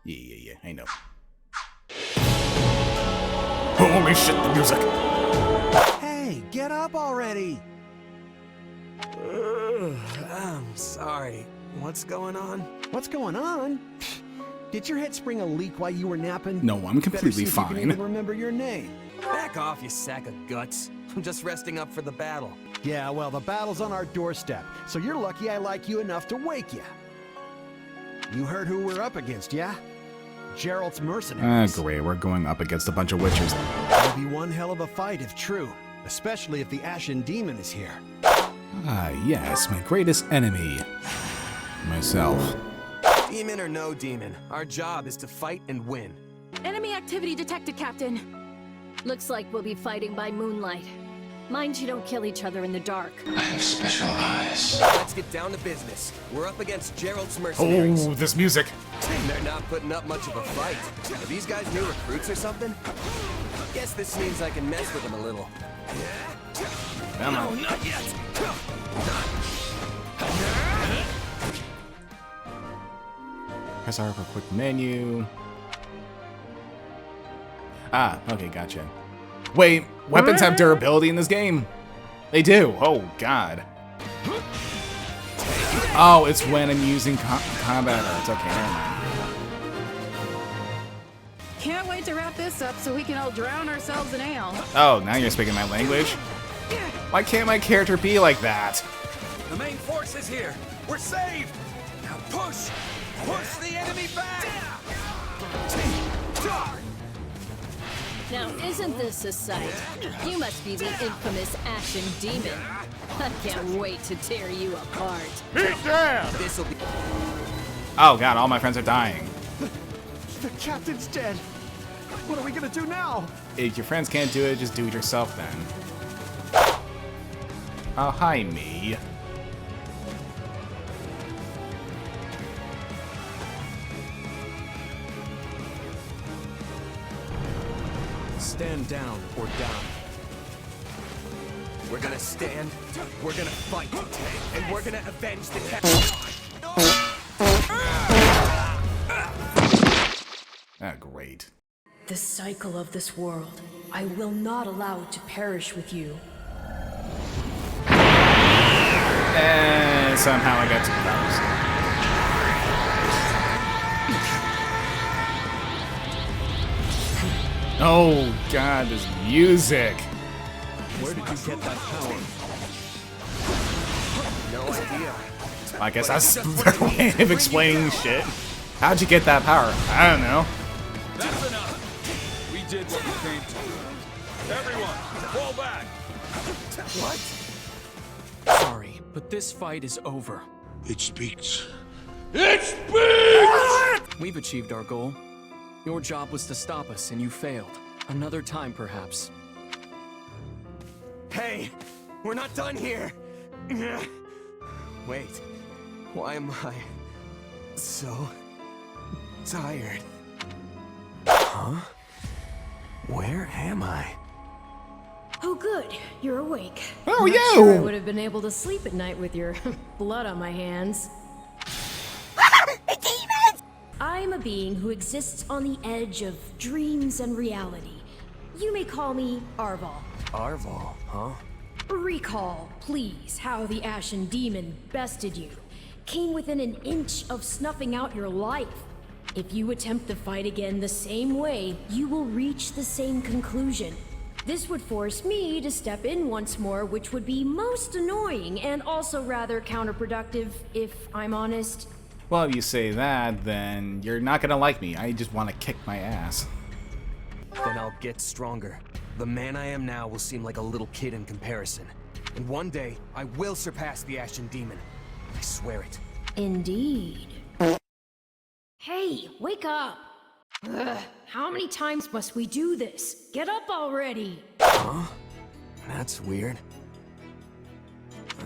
Yeah, I know. Holy shit, the music! Hey, get up already! I'm sorry. What's going on? What's going on? Did your head spring a leak while you were napping? No, I'm Better completely see if you can fine. even remember your name. Back off, you sack of guts. I'm just resting up for the battle. Yeah, well, the battle's on our doorstep, so you're lucky I like you enough to wake you. You heard who we're up against, yeah? Gerald's mercenaries. Great, we're going up against a bunch of witchers. It'll be one hell of a fight if true, especially if the Ashen Demon is here. Ah, yes, my greatest enemy. Myself. Demon or no demon, our job is to fight and win. Enemy activity detected, Captain. Looks like we'll be fighting by moonlight. Mind you don't kill each other in the dark. I have special eyes. Let's get down to business. We're up against Gerald's mercenaries. Oh, this music. They're not putting up much of a fight. Are these guys new recruits or something? Guess this means I can mess with them a little. Come on. No, not yet. Press R for quick menu. Ah, okay, gotcha. Wait, weapons have durability in this game? They do. Oh, God. Oh, it's when I'm using combat arts. Okay, never mind. Can't wait to wrap this up so we can all drown ourselves in ale. Oh, now you're speaking my language? Why can't my character be like that? The main force is here. We're saved. Now push. Push the enemy back. Now, isn't this a sight? You must be the infamous Ashen Demon. I can't wait to tear you apart. This'll be. Oh, God, all my friends are dying. The captain's dead. What are we gonna do now? If your friends can't do it, just do it yourself then. Oh, hi, me. Stand down or down. We're gonna stand, we're gonna fight, and we're gonna avenge the Ah, great. The cycle of this world. I will not allow it to perish with you. And somehow I got superpowers. Oh, God, this music. Where did you get that power? No idea. I guess that's their way of explaining shit. How'd you get that power? I don't know. That's enough. We did what we came to. Everyone, fall back. What? Sorry, but this fight is over. It speaks. We've achieved our goal. Your job was to stop us, and you failed. Another time, perhaps. Hey, we're not done here. Wait, why am I so tired? Huh? Where am I? Oh, good. You're awake. Oh, Not sure I yo! would have been able to sleep at night with your blood on my hands. I'm a being who exists on the edge of dreams and reality. You may call me Arval. Arval, huh? Recall, please, how the Ashen Demon bested you. Came within an inch of snuffing out your life. If you attempt the fight again the same way, you will reach the same conclusion. This would force me to step in once more, which would be most annoying and also rather counterproductive, if I'm honest. Well, if you say that, then you're not gonna like me. I just want to kick my ass. Then I'll get stronger. The man I am now will seem like a little kid in comparison. And one day, I will surpass the Ashen Demon. I swear it. Indeed. Hey, wake up! Ugh, how many times must we do this? Get up already! Huh? That's weird.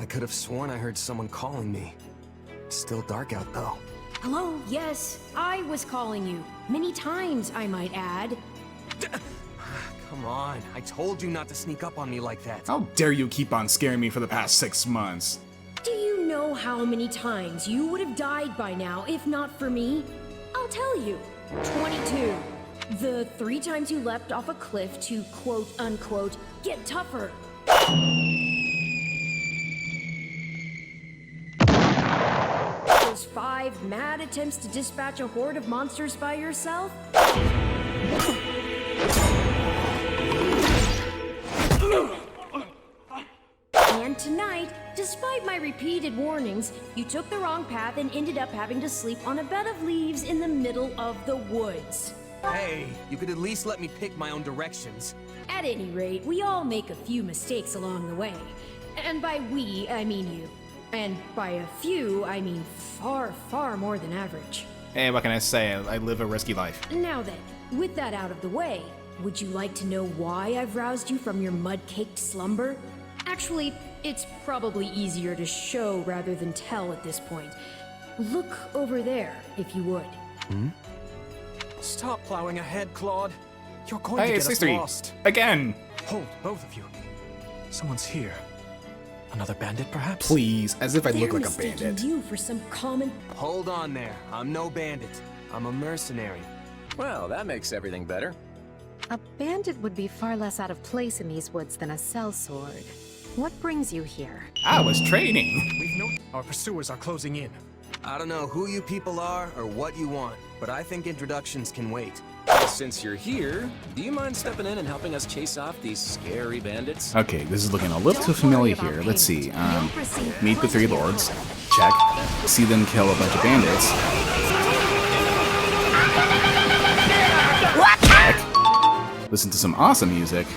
I could have sworn I heard someone calling me. It's still dark out, though. Hello, yes, I was calling you. Many times, I might add. Come on, I told you not to sneak up on me like that. How dare you keep on scaring me for the past 6 months? Do you know how many times you would have died by now if not for me? I'll tell you. 22. The 3 times you leapt off a cliff to quote-unquote get tougher. Those 5 mad attempts to dispatch a horde of monsters by yourself? And tonight, despite my repeated warnings, you took the wrong path and ended up having to sleep on a bed of leaves in the middle of the woods. Hey, you could at least let me pick my own directions. At any rate, we all make a few mistakes along the way. And by we, I mean you. And by a few, I mean far, far more than average. Hey, what can I say? I live a risky life. Now then, with that out of the way, would you like to know why I've roused you from your mud-caked slumber? Actually, it's probably easier to show rather than tell at this point. Look over there, if you would. Stop plowing ahead, Claude. You're going Hey, to it's get us 63. lost. Again. Hold, both of you. Someone's here. Another bandit, perhaps? Please, as if I They're look like a mistaking bandit. you for some common... Hold on there. I'm no bandit. I'm a mercenary. Well, that makes everything better. A bandit would be far less out of place in these woods than a sellsword. What brings you here? I was training. We've no... Our pursuers are closing in. I don't know who you people are or what you want, but I think introductions can wait. Since you're here, do you mind stepping in and helping us chase off these scary bandits? Okay, this is looking a little too familiar here. Let's see. Meet the 3 lords. Check. See them kill a bunch of bandits. Check. Listen to some awesome music.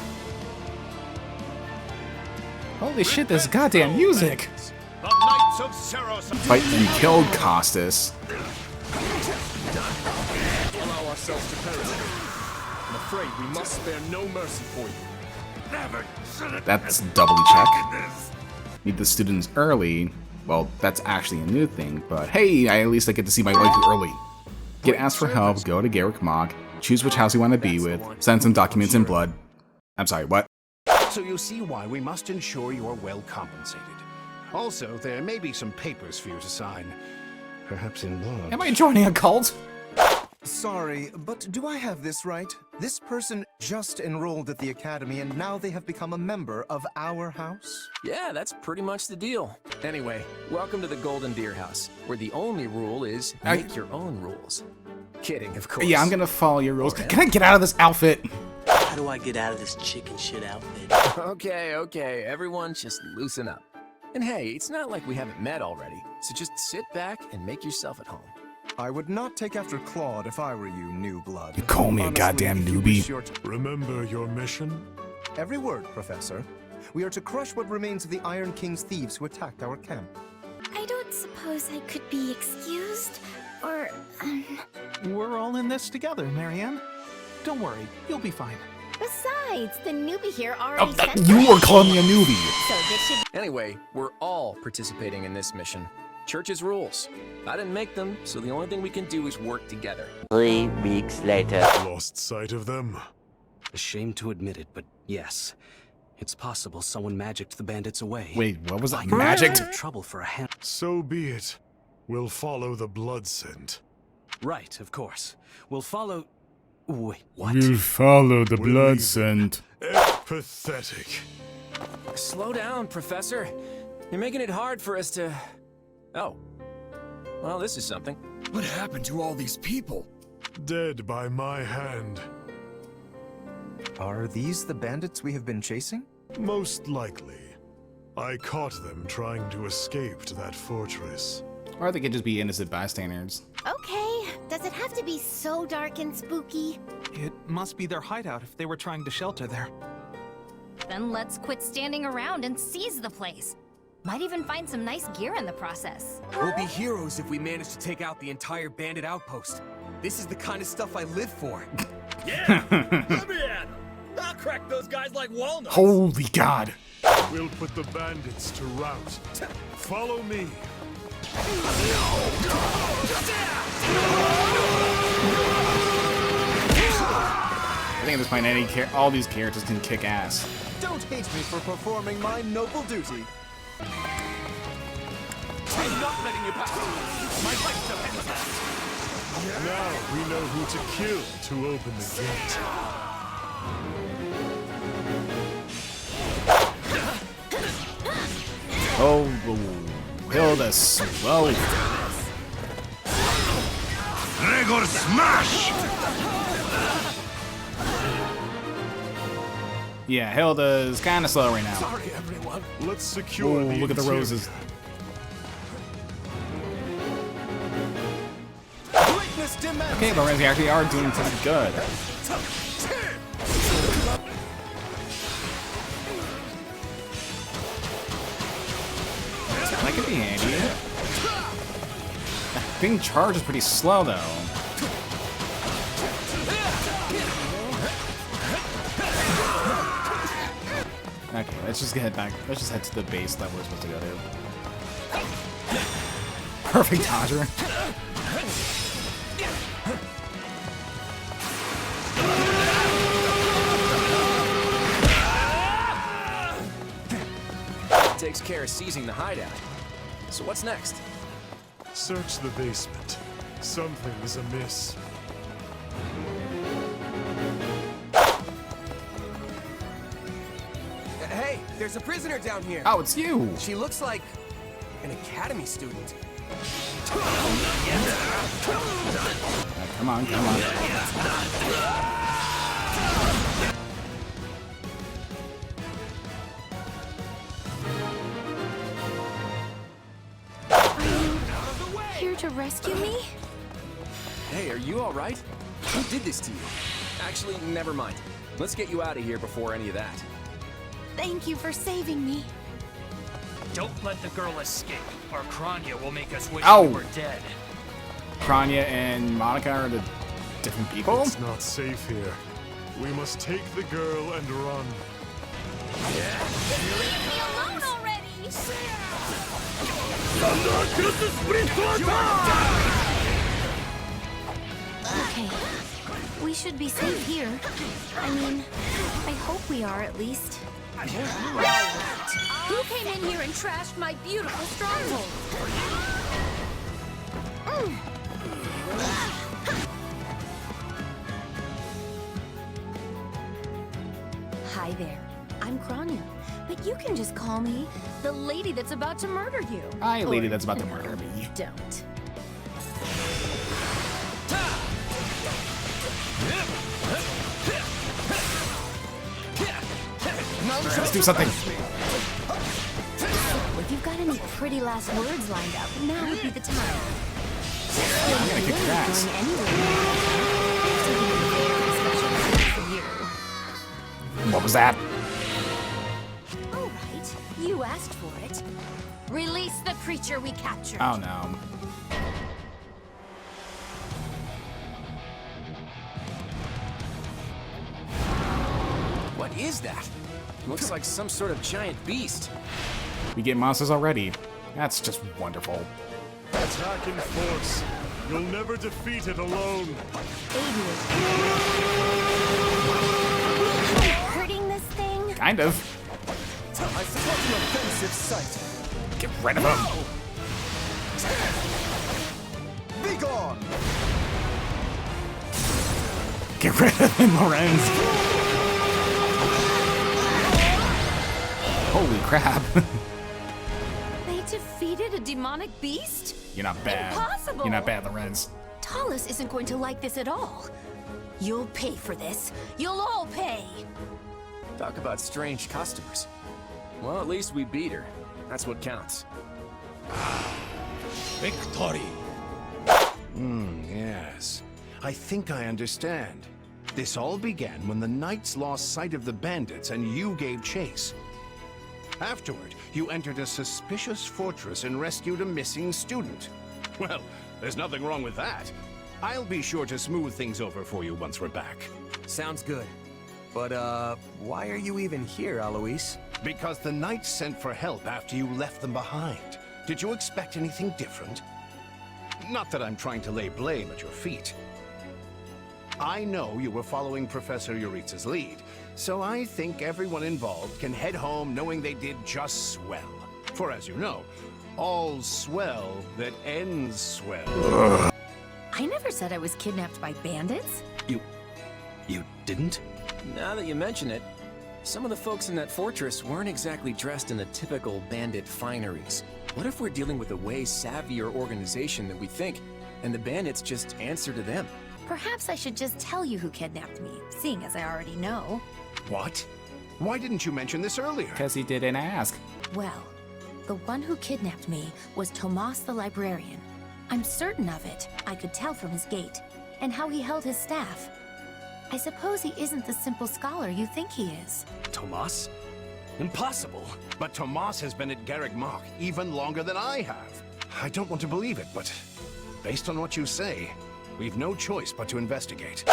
Holy shit, this goddamn music! The Knights of Ceros. Fight and killed Costas. Allow ourselves to perish. I'm afraid we must spare no mercy for you. Never should have. That's doubly check. Meet the students early. Well, that's actually a new thing, but hey, at least I get to see my wife early. Get asked for help, go to Garrick Mock, choose which house you want to be with, send some documents in blood. I'm sorry, what? So you see why we must ensure you're well compensated. Also, there may be some papers for you to sign. Perhaps in blood. Am I joining a cult? Sorry, but do I have this right? This person just enrolled at the academy and now they have become a member of our house? Yeah, that's pretty much the deal. Anyway, welcome to the Golden Deer House, where the only rule is make your own rules. Kidding, of course. Yeah, I'm gonna follow your rules. Can I get out of this outfit? How do I get out of this chicken shit outfit? Okay, everyone just loosen up. And hey, it's not like we haven't met already, so just sit back and make yourself at home. I would not take after Claude if I were you, new blood. You call me a goddamn if you wish newbie. your Remember your mission? Every word, Professor. We are to crush what remains of the Iron King's thieves who attacked our camp. I don't suppose I could be excused, or, We're all in this together, Marianne. Don't worry, you'll be fine. Besides, the newbie here already Oh, you were calling me a newbie. So this should... Anyway, we're all participating in this mission. Church's rules. I didn't make them, so the only thing we can do is work together. 3 weeks later. Lost sight of them. Ashamed to admit it, but yes. It's possible someone magicked the bandits away. Wait, what was that? Magicked? Trouble for a hand. So be it. We'll follow the blood scent. Right, of course. We'll follow... Wait, what? You follow the We'll blood leave scent. Pathetic. Slow down, Professor. You're making it hard for us to... Oh. Well, this is something. What happened to all these people? Dead by my hand. Are these the bandits we have been chasing? Most likely. I caught them trying to escape to that fortress. Or they could just be innocent bystanders. Okay, does it have to be so dark and spooky? It must be their hideout if they were trying to shelter there. Then let's quit standing around and seize the place. Might even find some nice gear in the process. We'll be heroes if we manage to take out the entire bandit outpost. This is the kind of stuff I live for. Yeah! Let me at 'em. I'll crack those guys like walnuts. Holy God. We'll put the bandits to rout. Follow me. I think at this point, all these characters can kick ass. Don't hate me for performing my noble duty. I'm not letting you pass. My life depends on it. Now we know who to kill to open the gate. Oh, Hilda, slow. Gregor smash! Yeah, Hilda's kind of slow right now. Sorry, everyone. Let's secure Ooh, look at the interior. roses. Okay, but we actually are doing pretty good. That could be handy. That thing charge is pretty slow, though. Okay, let's just head back. Let's just head to the base that we're supposed to go to. Perfect dodger. Takes care of seizing the hideout. So what's next? Search the basement. Something is amiss. Hey, there's a prisoner down here. Oh, it's you. She looks like an academy student. Come on, come on. Here to rescue me? Hey, are you all right? Who did this to you? Actually, never mind. Let's get you out of here before any of that. Thank you for saving me. Don't let the girl escape, or Kranya will make us wish Ow. we were dead. Kranya and Monica are the different people? It's not safe here. We must take the girl and run. Leave me alone already! Okay. We should be safe here. I mean, I hope we are at least. Who came in here and trashed my beautiful stronghold? Hi there. I'm Kranya, but you can just call me the lady that's about to murder you. Hi, lady Or, that's about to murder me. Don't. Let's do something. If you've got any pretty last words lined up, now would be the time. I'm gonna kick your ass. What was that? All right, you asked for it. Release the creature we captured. Oh no. What is that? Looks like some sort of giant beast. We get monsters already. That's just wonderful. Attack in force. You'll never defeat it alone. Hurting this thing? Kind of. I spot an offensive sight. Get rid of him. Be gone! Get rid of him, Lorenz. Holy crap. They defeated a demonic beast? You're not bad. Impossible. You're not bad, Lorenz. Talus isn't going to like this at all. You'll pay for this. You'll all pay. Talk about strange customers. Well, at least we beat her. That's what counts. Victory! Yes. I think I understand. This all began when the knights lost sight of the bandits and you gave chase. Afterward, you entered a suspicious fortress and rescued a missing student. Well, there's nothing wrong with that. I'll be sure to smooth things over for you once we're back. Sounds good. But, why are you even here, Alois? Because the knights sent for help after you left them behind. Did you expect anything different? Not that I'm trying to lay blame at your feet. I know you were following Professor Yuritsa's lead, so I think everyone involved can head home knowing they did just swell. For as you know, all's swell that ends swell. I I never said I was kidnapped by bandits. You didn't? Now that you mention it, some of the folks in that fortress weren't exactly dressed in the typical bandit fineries. What if we're dealing with a way savvier organization than we think, and the bandits just answer to them? Perhaps I should just tell you who kidnapped me, seeing as I already know. What? Why didn't you mention this earlier? Because he didn't ask. Well, the one who kidnapped me was Tomas the librarian. I'm certain of it. I could tell from his gait, and how he held his staff. I suppose he isn't the simple scholar you think he is. Tomas? Impossible. But Tomas has been at Garrick Mach even longer than I have. I don't want to believe it, but based on what you say, we've no choice but to investigate.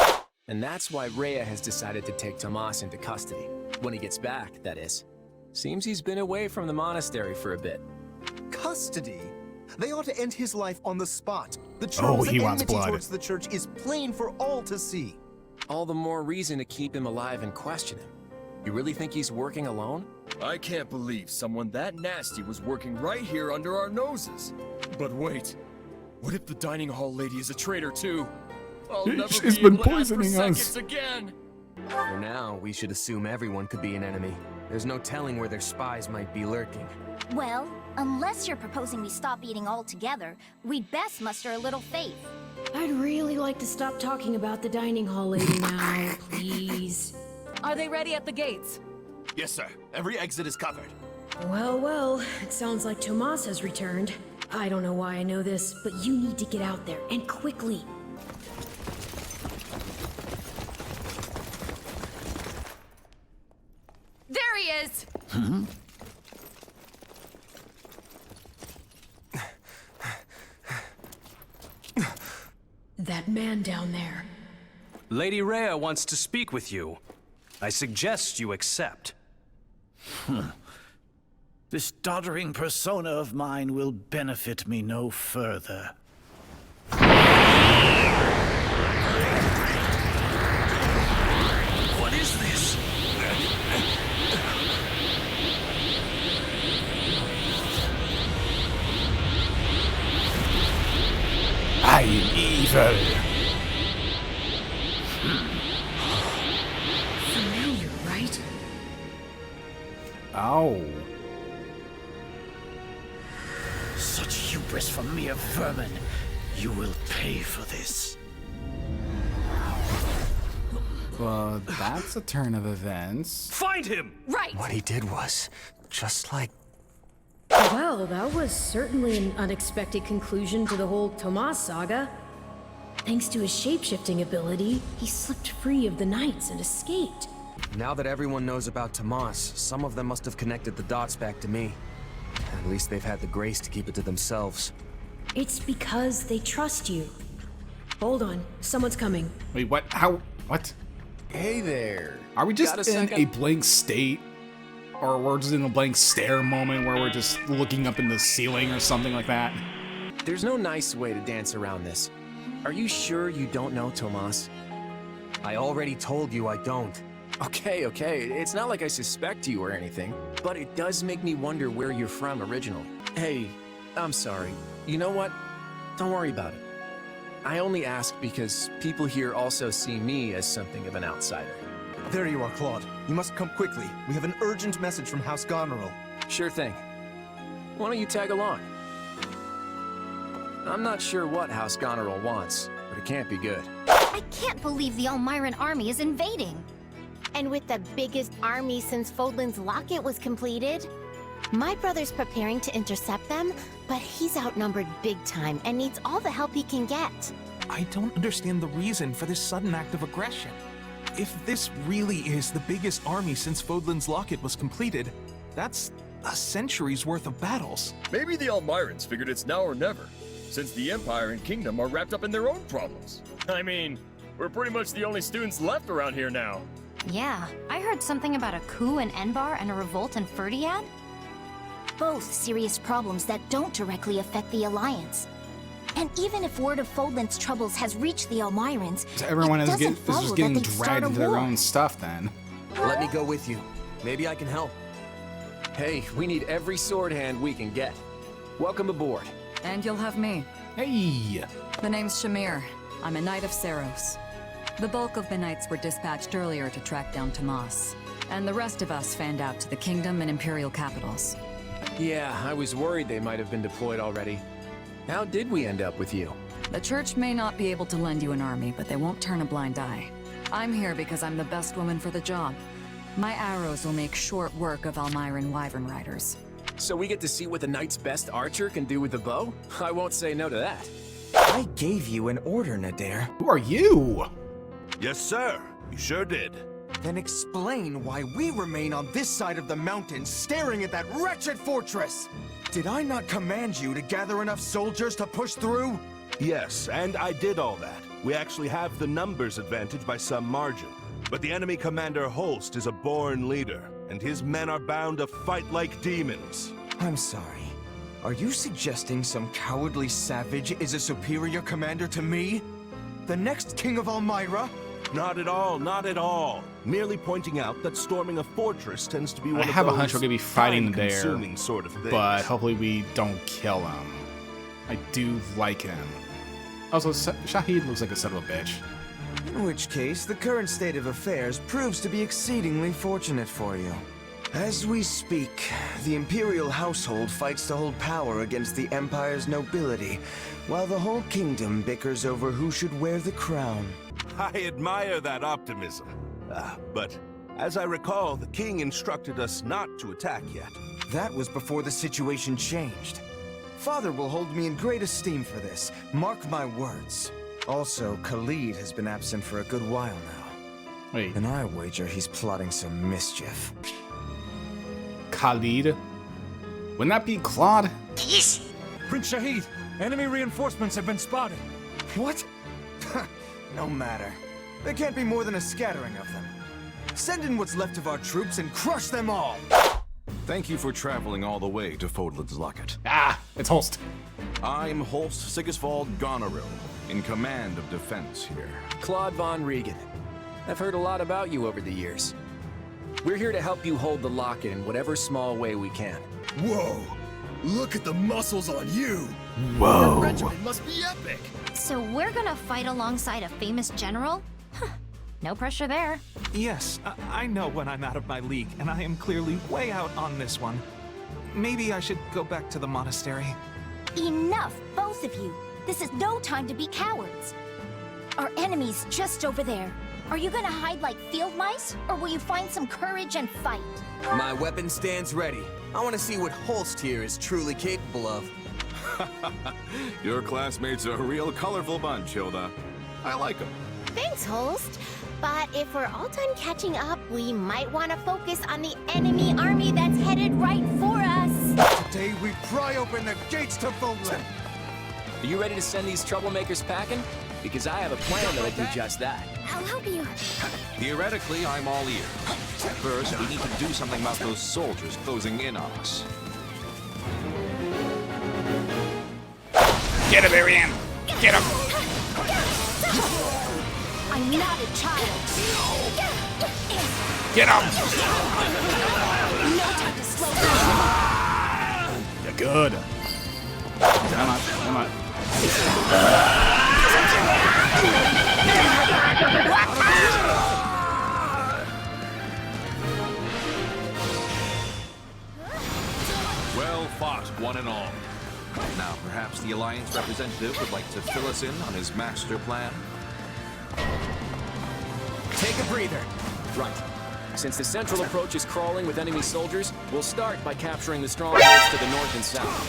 And that's why Rhea has decided to take Tomas into custody. When he gets back, that is. Seems he's been away from the monastery for a bit. Custody? They ought to end his life on the spot. The church's enmity towards the church is plain for all to see. All the more reason to keep him alive and question him. You really think he's working alone? I can't believe someone that nasty was working right here under our noses. But wait, what if the dining hall lady is a traitor too? I'll never She's be been able to act for poisoning us. seconds again. For now, we should assume everyone could be an enemy. There's no telling where their spies might be lurking. Well, unless you're proposing we stop eating altogether, we'd best muster a little faith. I'd really like to stop talking about the dining hall lady now, please. Are they ready at the gates? Yes, sir. Every exit is covered. Well, it sounds like Tomas has returned. I don't know why I know this, but you need to get out there, and quickly. There he is! That man down there. Lady Rhea wants to speak with you. I suggest you accept. This doddering persona of mine will benefit me no further. What is this? I am evil. Familiar, right? Oh. Such hubris from mere vermin. You will pay for this. Well, that's a turn of events. Find him! Right! What he did was just like... Well, that was certainly an unexpected conclusion to the whole Tomas saga. Thanks to his shape-shifting ability, he slipped free of the knights and escaped. Now that everyone knows about Tomas, some of them must have connected the dots back to me. At least they've had the grace to keep it to themselves. It's because they trust you. Hold on, someone's coming. Wait, what? How? What? Hey there. Are we just Got a in second? a blank state? Or we're just in a blank stare moment where we're just looking up in the ceiling or something like that? There's no nice way to dance around this. Are you sure you don't know Tomas? I already told you I don't. Okay. It's not like I suspect you or anything, but it does make me wonder where you're from originally. Hey, I'm sorry. You know what? Don't worry about it. I only ask because people here also see me as something of an outsider. There you are, Claude. You must come quickly. We have an urgent message from House Goneril. Sure thing. Why don't you tag along? I'm not sure what House Goneril wants, but it can't be good. I can't believe the Elmyran army is invading. And with the biggest army since Fodlan's Locket was completed. My brother's preparing to intercept them, but he's outnumbered big time and needs all the help he can get. I don't understand the reason for this sudden act of aggression. If this really is the biggest army since Fodlan's Locket was completed, that's a century's worth of battles. Maybe the Elmyrans figured it's now or never, since the Empire and Kingdom are wrapped up in their own problems. I mean, we're pretty much the only students left around here now. Yeah, I heard something about a coup in Enbar and a revolt in Ferdiad. Both serious problems that don't directly affect the Alliance. And even if word of Fodlan's troubles has reached the Elmyrans, So everyone it is doesn't just follow getting that they'd start dragged a into their war. own stuff then. Let me go with you. Maybe I can help. Hey, we need every sword hand we can get. Welcome aboard. And you'll have me. Hey! The name's Shamir. I'm a Knight of Saros. The bulk of the Knights were dispatched earlier to track down Tomas, and the rest of us fanned out to the Kingdom and Imperial capitals. Yeah, I was worried they might have been deployed already. How did we end up with you? The Church may not be able to lend you an army, but they won't turn a blind eye. I'm here because I'm the best woman for the job. My arrows will make short work of Almyran Wyvern Riders. So we get to see what the Knight's best archer can do with the bow? I won't say no to that. I gave you an order, Nadir. Who are you? Yes, sir. You sure did. Then explain why we remain on this side of the mountain staring at that wretched fortress! Did I not command you to gather enough soldiers to push through? Yes, and I did all that. We actually have the numbers advantage by some margin. But the enemy commander Holst is a born leader, and his men are bound to fight like demons. I'm sorry. Are you suggesting some cowardly savage is a superior commander to me? The next king of Almyra? Not at all, not at all. Merely pointing out that storming a fortress tends to be one I of have a those hunch we're gonna be fighting there, time-consuming sort of things. but hopefully we don't kill him. I do like him. Also, Shahid looks like a son of a bitch. In which case, the current state of affairs proves to be exceedingly fortunate for you. As we speak, the Imperial household fights to hold power against the Empire's nobility, while the whole kingdom bickers over who should wear the crown. I admire that optimism. But as I recall, the king instructed us not to attack yet. That was before the situation changed. Father will hold me in great esteem for this. Mark my words. Also, Khalid has been absent for a good while now. Wait. And I wager he's plotting some mischief. Khalid? Wouldn't that be Claude? Prince Shahid, enemy reinforcements have been spotted. What? No matter. There can't be more than a scattering of them. Send in what's left of our troops and crush them all! Thank you for traveling all the way to Fodlan's Locket. Ah, it's Holst. I'm Holst Sigisvald Goneril, in command of defense here. Claude von Regan. I've heard a lot about you over the years. We're here to help you hold the locket in whatever small way we can. Whoa! Look at the muscles on you! Whoa! Your regiment must be epic! So we're gonna fight alongside a famous general? Huh. No pressure there. Yes, I know when I'm out of my league, and I am clearly way out on this one. Maybe I should go back to the monastery. Enough, both of you. This is no time to be cowards. Our enemy's just over there. Are you gonna hide like field mice, or will you find some courage and fight? My weapon stands ready. I want to see what Holst here is truly capable of. Your classmates are a real colorful bunch, Hilda. I like them. Thanks, Holst. But if we're all done catching up, we might want to focus on the enemy army that's headed right for us. Today we pry open the gates to Fodlan. Are you ready to send these troublemakers packing? Because I have a plan that'll do just that. I'll help you. Theoretically, I'm all ears. First, we need to do something about those soldiers closing in on us. Get him, Ariane! Get him! I'm not a child. Get him! No time to slow down. You're good. Come on, come on. Well fought, one and all. Now, perhaps the Alliance representative would like to fill us in on his master plan? Take a breather. Right. Since the central approach is crawling with enemy soldiers, we'll start by capturing the strongholds to the north and south.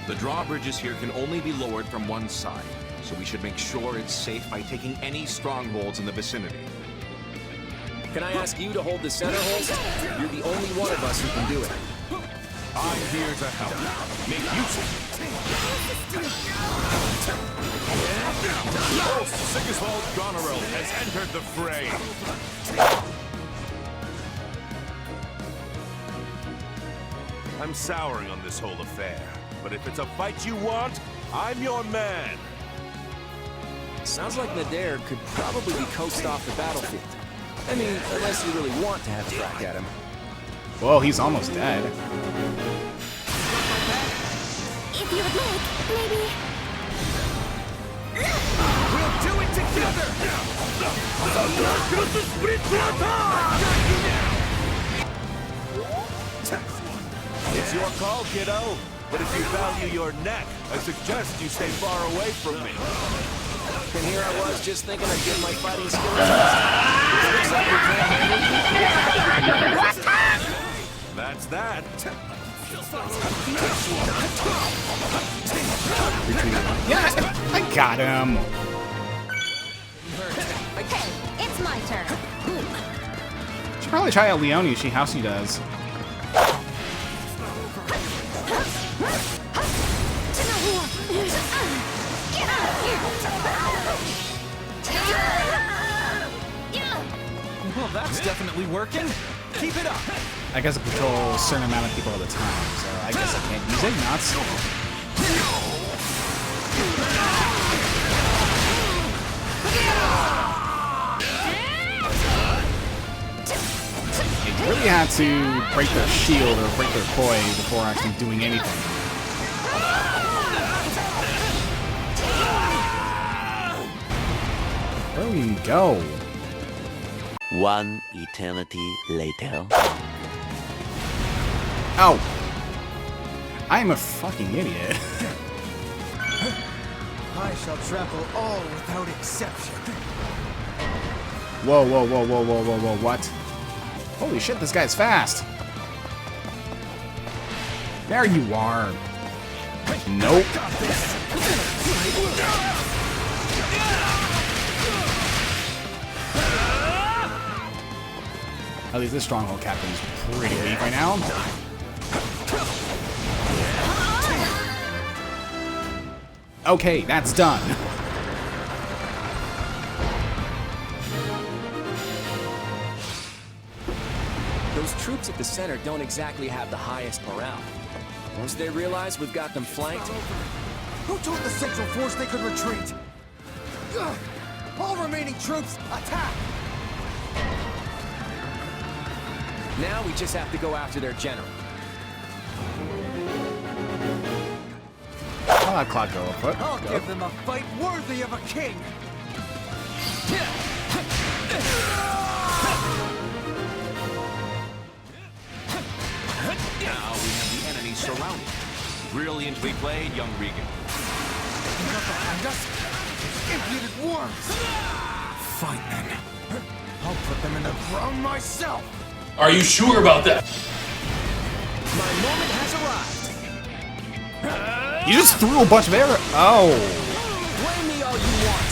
The drawbridges here can only be lowered from one side, so we should make sure it's safe by taking any strongholds in the vicinity. Can I ask you to hold the center, Holst? You're the only one of us who can do it. I'm here to help. Make use of it. Holst Sigisvald Goneril has entered the fray. I'm souring on this whole affair, but if it's a fight you want, I'm your man. Sounds like Nadir could probably be coaxed off the battlefield. I mean, unless you really want to have a crack at him. Whoa, he's almost dead. If If you would like, maybe... We'll do it together! It's your call, kiddo. But if you value your neck, I suggest you stay far away from me. And here I was just thinking I'd give my fighting skill a test. That's that. Yeah, I got him. Okay, it's my turn. Should probably try out Leonie, see how she does. Well, that's definitely working. Keep it up. I guess I control a certain amount of people at a time, so I guess I can't use it. Nuts. You really had to break their shield or break their koi before actually doing anything. Where do we even go? One eternity later. Ow! I'm a fucking idiot. I shall trample all without exception. Whoa, whoa, whoa, whoa, whoa, whoa, whoa, what? Holy shit, this guy's fast! There you are! Nope. At least this stronghold captain's pretty weak right now. Okay, that's done. Those troops at the center don't exactly have the highest morale. Once they realize we've got them flanked... Who told the Central Force they could retreat? Ugh. All remaining troops, attack! Now we just have to go after their general. I'll have Claude go up. I'll give them a fight worthy of a king! Now we have the enemy surrounded. Brilliantly played, young Regan. Not behind us! Impudent worms! Fine then. I'll put them in the ground myself! Are you sure about that? My moment has arrived! You just threw a bunch of arrows. Oh. Blame me all you want!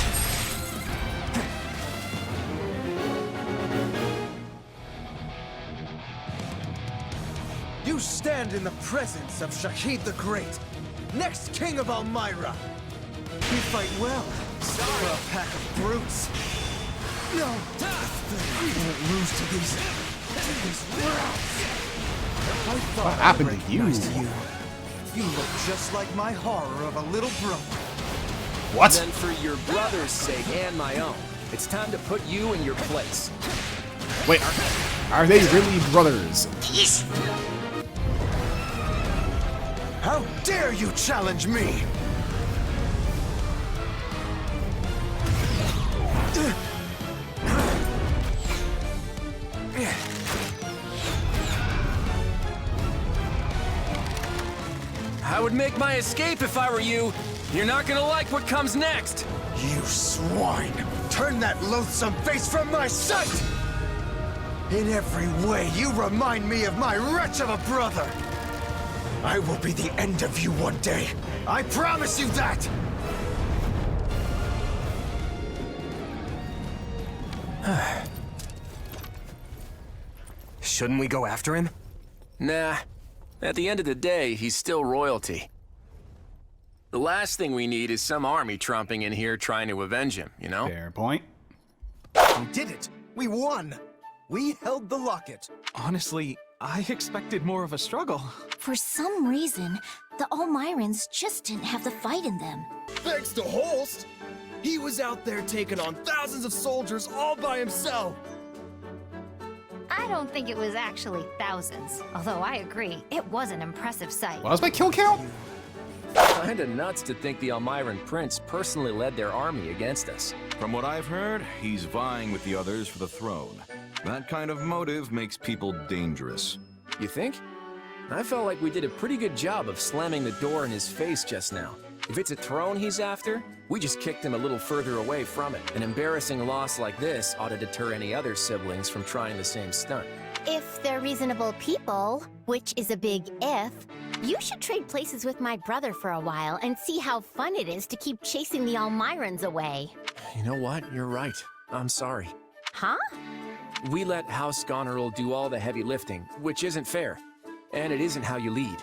You stand in the presence of Shahid the Great, next king of Elmyra. You fight well, for a pack of brutes. No, we won't lose to these rats. What happened to you? You look just like my horror of a little brother. What? Then for your brother's sake and my own, it's time to put you in your place. Wait, are they really brothers? How dare you challenge me? I would make my escape if I were you. You're not gonna like what comes next. You swine! Turn that loathsome face from my sight! In every way, you remind me of my wretch of a brother! I will be the end of you one day. I promise you that! Shouldn't we go after him? Nah. At the end of the day, he's still royalty. The last thing we need is some army tromping in here trying to avenge him, you know? Fair point. We did it! We won! We held the locket. Honestly, I expected more of a struggle. For some reason, the Elmyrans just didn't have the fight in them. Thanks to Holst! He was out there taking on thousands of soldiers all by himself! I don't think it was actually thousands, although I agree, it was an impressive sight. What was my kill count? Kinda nuts to think the Elmiran Prince personally led their army against us. From what I've heard, he's vying with the others for the throne. That kind of motive makes people dangerous. You think? I felt like we did a pretty good job of slamming the door in his face just now. If it's a throne he's after, we just kicked him a little further away from it. An embarrassing loss like this ought to deter any other siblings from trying the same stunt. If they're reasonable people, which is a big if, you should trade places with my brother for a while and see how fun it is to keep chasing the Elmirans away. You know what? You're right. I'm sorry. Huh? We let House Goneril do all the heavy lifting, which isn't fair. And it isn't how you lead.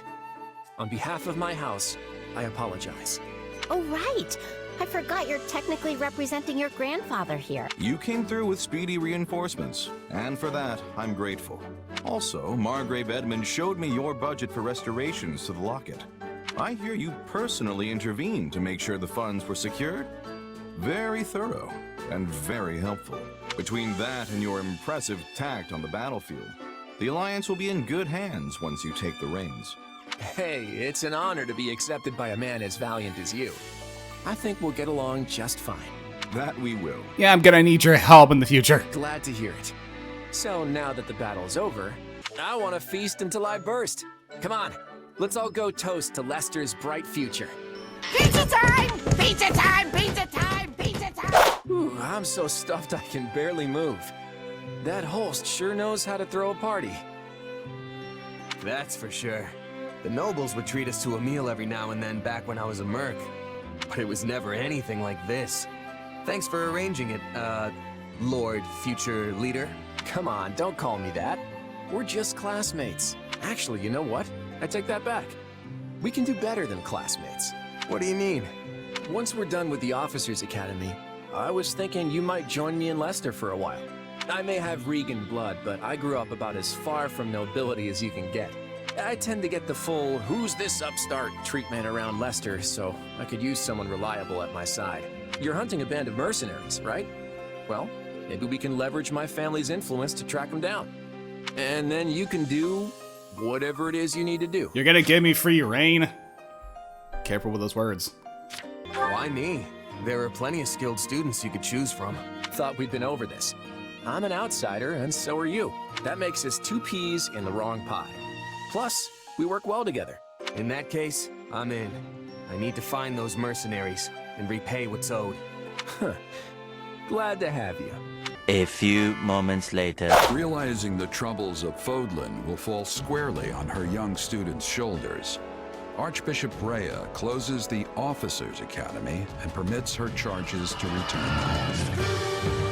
On behalf of my house, I apologize. Oh, right. I forgot you're technically representing your grandfather here. You came through with speedy reinforcements, and for that, I'm grateful. Also, Margrave Edmund showed me your budget for restorations to the locket. I hear you personally intervened to make sure the funds were secured. Very thorough, and very helpful. Between that and your impressive tact on the battlefield, the Alliance will be in good hands once you take the reins. Hey, it's an honor to be accepted by a man as valiant as you. I think we'll get along just fine. That we will. Yeah, I'm gonna need your help in the future. Glad to hear it. So now that the battle's over, I want to feast until I burst. Come on, let's all go toast to Lester's bright future. Pizza time! Pizza time! Pizza time! Pizza time! Ooh, I'm so stuffed I can barely move. That host sure knows how to throw a party. That's for sure. The nobles would treat us to a meal every now and then back when I was a merc. But it was never anything like this. Thanks for arranging it, Lord Future Leader. Come on, don't call me that. We're just classmates. Actually, you know what? I take that back. We can do better than classmates. What do you mean? Once we're done with the Officers Academy, I was thinking you might join me in Lester for a while. I may have Regan blood, but I grew up about as far from nobility as you can get. I tend to get the full, who's this upstart treatment around Lester, so I could use someone reliable at my side. You're hunting a band of mercenaries, right? Well, maybe we can leverage my family's influence to track them down. And then you can do whatever it is you need to do. You're gonna give me free reign? Careful with those words. Why me? There are plenty of skilled students you could choose from. Thought we'd been over this. I'm an outsider, and so are you. That makes us two peas in the wrong pie. Plus, we work well together. In that case, I'm in. I need to find those mercenaries and repay what's owed. Glad to have you. A few moments later. Realizing the troubles of Fodlan will fall squarely on her young students' shoulders, Archbishop Rhea closes the Officers Academy and permits her charges to return home.